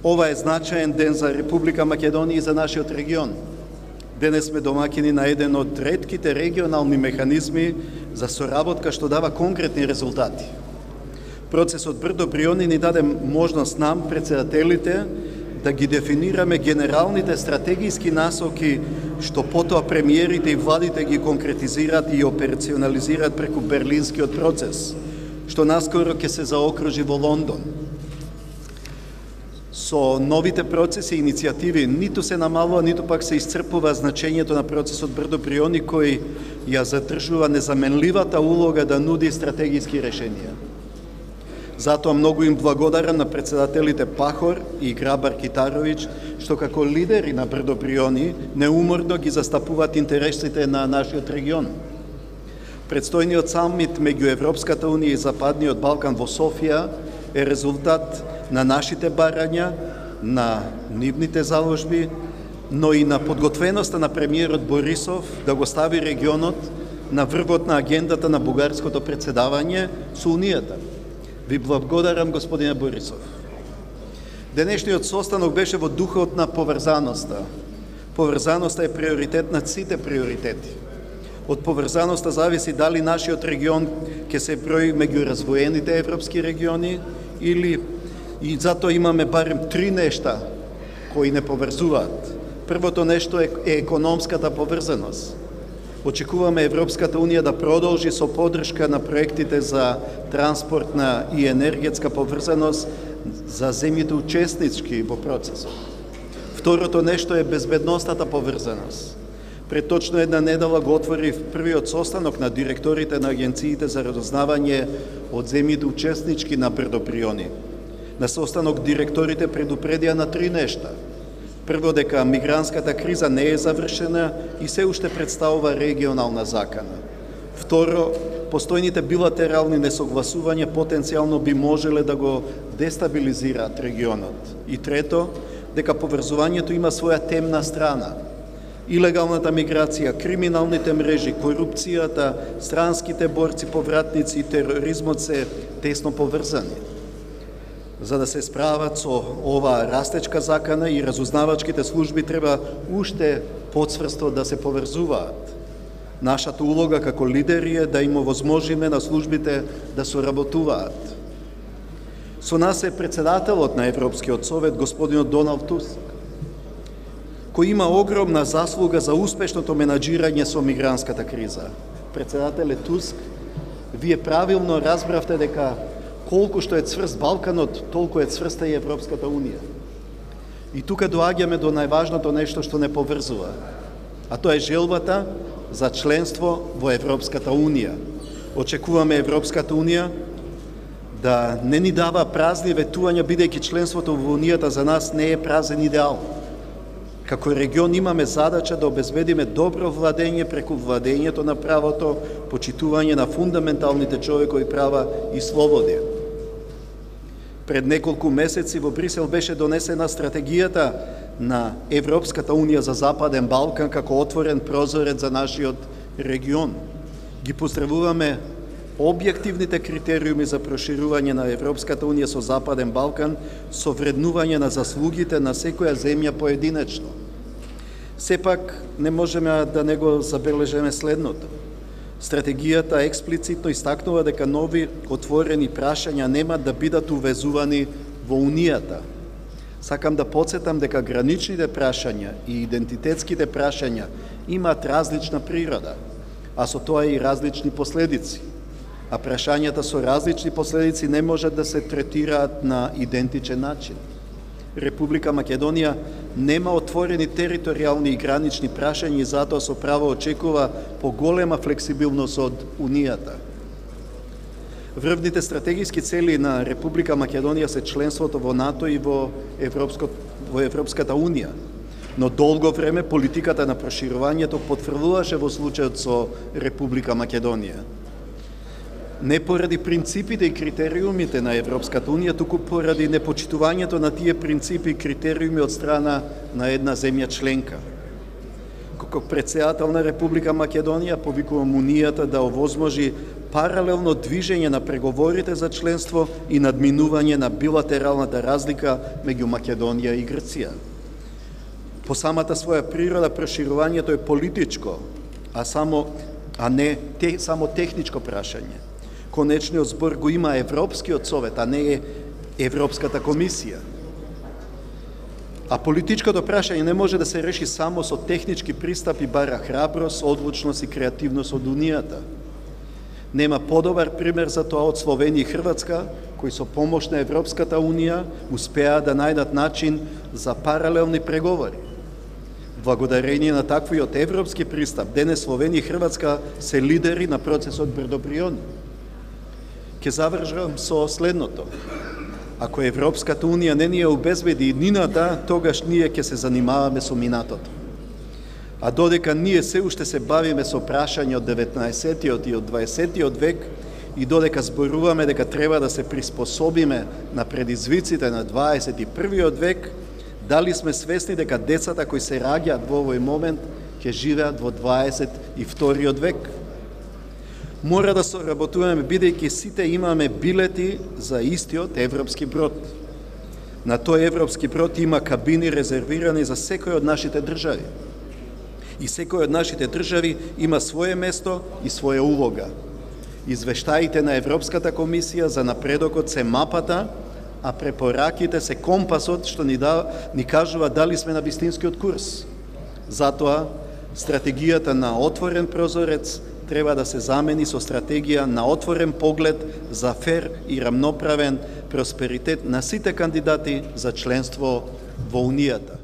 Ова е значаен ден за Република Македонија и за нашиот регион. Денес сме домакини на еден од ретките регионални механизми за соработка што дава конкретни резултати. Процесот Брдо Бриони ни даде можност нам, председателите, да ги дефинираме генералните стратегиски насоки што потоа премиерите и владите ги конкретизираат и операционализираат преку Берлинскиот процес, што наскоро ќе се заокружи во Лондон. Со новите процеси и иницијативи ниту се намалува, ниту пак се исцрпува значењето на процесот Брдо Бриони, кој ја задржува незаменливата улога да нуди стратегиски решенија. Затоа многу им благодарам на председателите Пахор и Грабар Китаровиќ, што како лидери на Брдо Бриони неуморно ги застапуваат интересите на нашиот регион. Предстојниот самит меѓу Европската унија и Западниот Балкан во Софија е резултат на нашите барања, на нивните заложби, но и на подготвеноста на премиерот Борисов да го стави регионот на врвот на агендата на бугарското председавање со Унијата. Ви благодарам, господине Борисов. Денешниот состанок беше во духот на поврзаноста. Поврзаноста е приоритет на сите приоритети. Од поврзаноста зависи дали нашиот регион ќе се брои меѓу развоените европски региони или и затоа имаме барем три нешта кои не поврзуваат. Првото нешто е економската поврзаност. Очекуваме Европската унија да продолжи со поддршка на проектите за транспортна и енергетска поврзаност за земјите учеснички во процесот. Второто нешто е безбедностната поврзаност. Пред точно една недела го отворив првиот состанок на директорите на агенциите за разузнавање од земјите учеснички на Брдо Бриони. На состанок директорите предупредија на три нешта. Прво, дека мигрантската криза не е завршена и се уште представува регионална закана. Второ, постојните билатерални несогласувања потенцијално би можеле да го дестабилизираат регионот. И трето, дека поврзувањето има своја темна страна. Илегалната миграција, криминалните мрежи, корупцијата, странските борци, повратници и тероризмот се тесно поврзани. За да се справат со оваа растечка закана и разузнавачките служби треба уште поцврсто да се поврзуваат. Нашата улога како лидери е да им овозможиме на службите да соработуваат. Со нас е председателот на Европскиот совет, господинот Доналд Туск, кој има огромна заслуга за успешното менаџирање со мигрантската криза. Председателе Туск, вие правилно разбравте дека колку што е цврст Балканот, толку е цврста и Европската унија. И тука доаѓаме до најважното нешто што не поврзува, а тоа е желбата за членство во Европската унија. Очекуваме Европската унија да не ни дава празни ветувања, бидејќи членството во унијата за нас не е празен идеал. Како регион имаме задача да обезбедиме добро владење преку владењето на правото, почитување на фундаменталните човекови права и слободи. Пред неколку месеци во Брисел беше донесена стратегијата на Европската унија за Западен Балкан како отворен прозорец за нашиот регион. Ги поздравуваме објективните критериуми за проширување на Европската унија со Западен Балкан со вреднување на заслугите на секоја земја поединечно. Сепак не можеме да не го забележиме следното. Стратегијата експлицитно истакнува дека нови отворени прашања нема да бидат увезувани во Унијата. Сакам да потсетам дека граничните прашања и идентитетските прашања имаат различна природа, а со тоа и различни последици. А прашањата со различни последици не можат да се третираат на идентичен начин. Република Македонија нема отворени територијални и гранични прашања и затоа со право очекува поголема флексибилност од Унијата. Врвните стратегиски цели на Република Македонија се членството во НАТО и во Европската унија, но долго време политиката на проширувањето потврдуваше во случајот со Република Македонија. Не поради принципите и критериумите на Европската унија, туку поради непочитувањето на тие принципи и критериуми од страна на една земја членка. Како председател на Република Македонија повикувам Унијата да овозможи паралелно движење на преговорите за членство и надминување на билатералната разлика меѓу Македонија и Грција. По самата своја природа проширувањето е политичко, а не само техничко прашање. Конечниот збор го има Европскиот совет, а не е Европската комисија. А политичкото прашање не може да се реши само со технички пристапи, бара храброст, одлучност и креативност од Унијата. Нема подобар пример за тоа од Словенија и Хрватска, кои со помош на Европската Унија успеа да најдат начин за паралелни преговори. Благодарение на таквиот европски пристап, денес Словенија и Хрватска се лидери на процесот Брдо-Бриони. Ке завршам со следното. Ако Европската Унија не ни ја обезбеди иднината, тогаш ние ќе се занимаваме со минатото. А додека ние се уште се бавиме со прашање од 19-тиот и од 20-тиот век и додека зборуваме дека треба да се приспособиме на предизвиците на 21-тиот век, дали сме свесни дека децата кои се раѓаат во овој момент ќе живеат во 22-тиот век? Мора да соработуваме бидејќи сите имаме билети за истиот европски брод. На тој европски брод има кабини резервирани за секој од нашите држави. И секој од нашите држави има свое место и своја улога. Извештаите на Европската комисија за напредокот се мапата, а препораките се компасот што ни кажува дали сме на вистинскиот курс. Затоа, стратегијата на отворен прозорец треба да се замени со стратегија на отворен поглед за фер и рамноправен просперитет на сите кандидати за членство во Унијата.